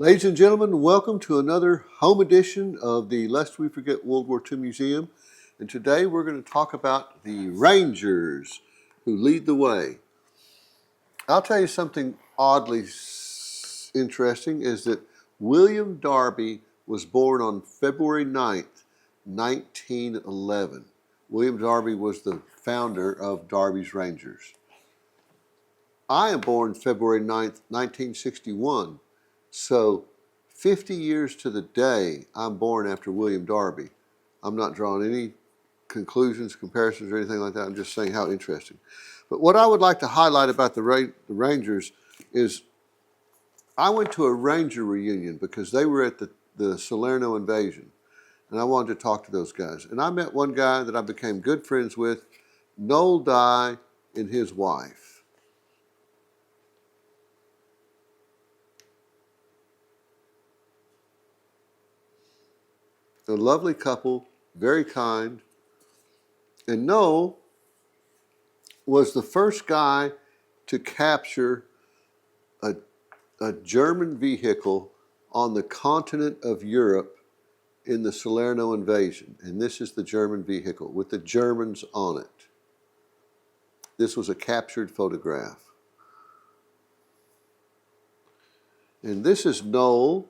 Ladies and gentlemen, welcome to another home edition of the Lest We Forget World War II Museum. And today we're going to talk about the Rangers who lead the way. I'll tell you something oddly interesting is that William Darby was born on February 9th, 1911. William Darby was the founder of Darby's Rangers. I am born February 9th, 1961. So 50 years to the day, I'm born after William Darby. I'm not drawing any conclusions, comparisons, or anything like that. I'm just saying how interesting. But what I would like to highlight about the Rangers is I went to a Ranger reunion because they were at the Salerno invasion. And I wanted to talk to those guys. And I met one guy that I became good friends with, Noel Dye, and his wife. A lovely couple, very kind. And Noel was the first guy to capture a German vehicle on the continent of Europe in the Salerno invasion. And this is the German vehicle with the Germans on it. This was a captured photograph. And this is Noel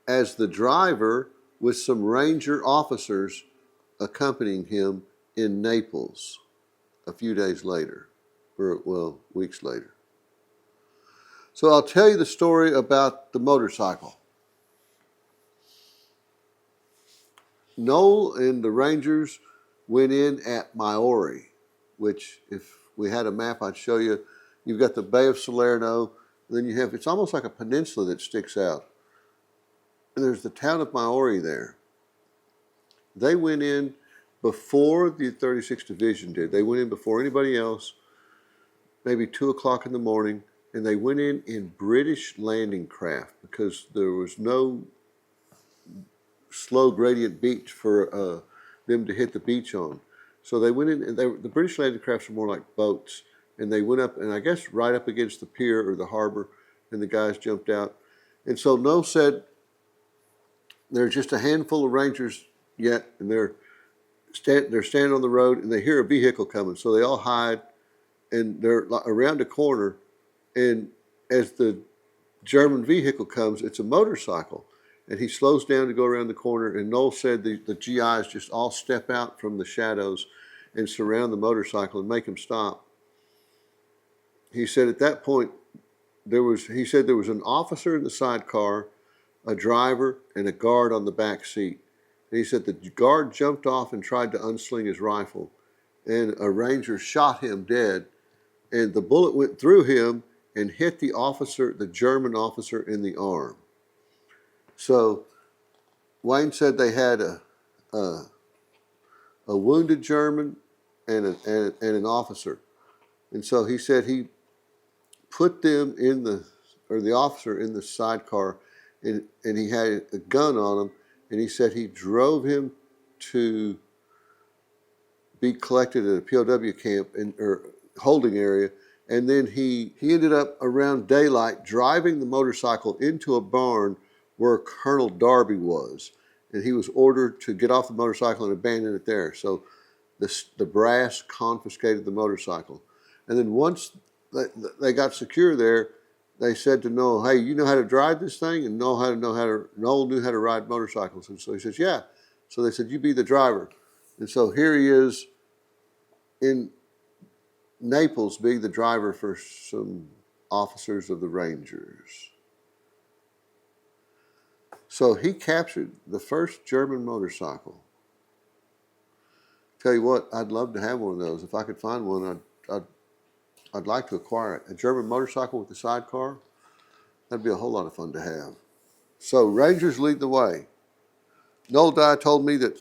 as the driver with some Ranger officers accompanying him in Naples a few days later, or weeks later. So I'll tell you the story about the motorcycle. Noel and the Rangers went in at Maori, which if we had a map I'd show you. You've got the Bay of Salerno, and then you have, it's almost like a peninsula that sticks out. And there's the town of Maori there. They went in before the 36th Division did. They went in before anybody else, maybe 2 o'clock in the morning, and they went in British landing craft because there was no slow gradient beach for them to hit the beach on. So they went in, and the British landing crafts were more like boats, and they went up, and I guess right up against the pier or the harbor, and the guys jumped out. And so Noel said, there's just a handful of Rangers yet, and they're standing on the road, and they hear a vehicle coming, so they all hide, and they're around a corner, and as the German vehicle comes, it's a motorcycle, and he slows down to go around the corner, and Noel said the GIs just all step out from the shadows and surround the motorcycle and make him stop. He said at that point, there was an officer in the sidecar, a driver, and a guard on the back seat. And he said the guard jumped off and tried to unsling his rifle, and a Ranger shot him dead, and the bullet went through him and hit the German officer in the arm. So Wayne said they had a wounded German and an officer. And so he said he put them the officer in the sidecar, and he had a gun on him, and he said he drove him to be collected at a POW camp or holding area, and then he ended up around daylight driving the motorcycle into a barn where Colonel Darby was, and he was ordered to get off the motorcycle and abandon it there. So the brass confiscated the motorcycle, and then once they got secure there, they said to Noel, "Hey, you know how to drive this thing?" And Noel knew how to ride motorcycles, and so he says, "Yeah." So they said, "You be the driver," and so here he is in Naples being the driver for some officers of the Rangers. So he captured the first German motorcycle. Tell you what, I'd love to have one of those. If I could find one, I'd like to acquire it. A German motorcycle with a sidecar, that'd be a whole lot of fun to have. So Rangers lead the way. Noel Dye told me that,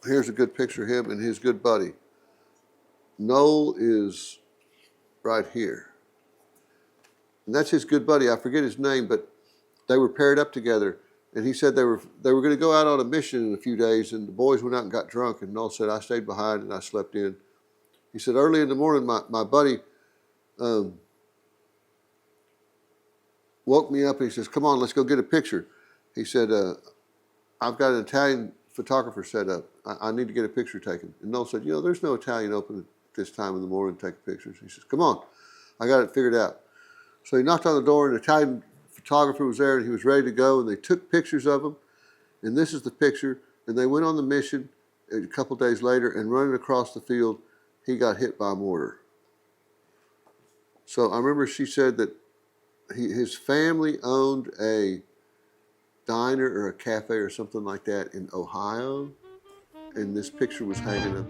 here's a good picture of him and his good buddy. Noel is right here. And that's his good buddy. I forget his name, but they were paired up together. And he said they were going to go out on a mission in a few days, and the boys went out and got drunk, and Noel said, I stayed behind and I slept in. He said, early in the morning, my buddy woke me up and he says, "Come on, let's go get a picture." He said, "I've got an Italian photographer set up. I need to get a picture taken." And Noel said, "There's no Italian open at this time in the morning to take pictures." He says, "Come on, I got it figured out." So he knocked on the door, and the Italian photographer was there, and he was ready to go, and they took pictures of him. And this is the picture. And they went on the mission a couple days later, and running across the field, he got hit by a mortar. So I remember she said that his family owned a diner or a cafe or something like that in Ohio, and this picture was hanging up.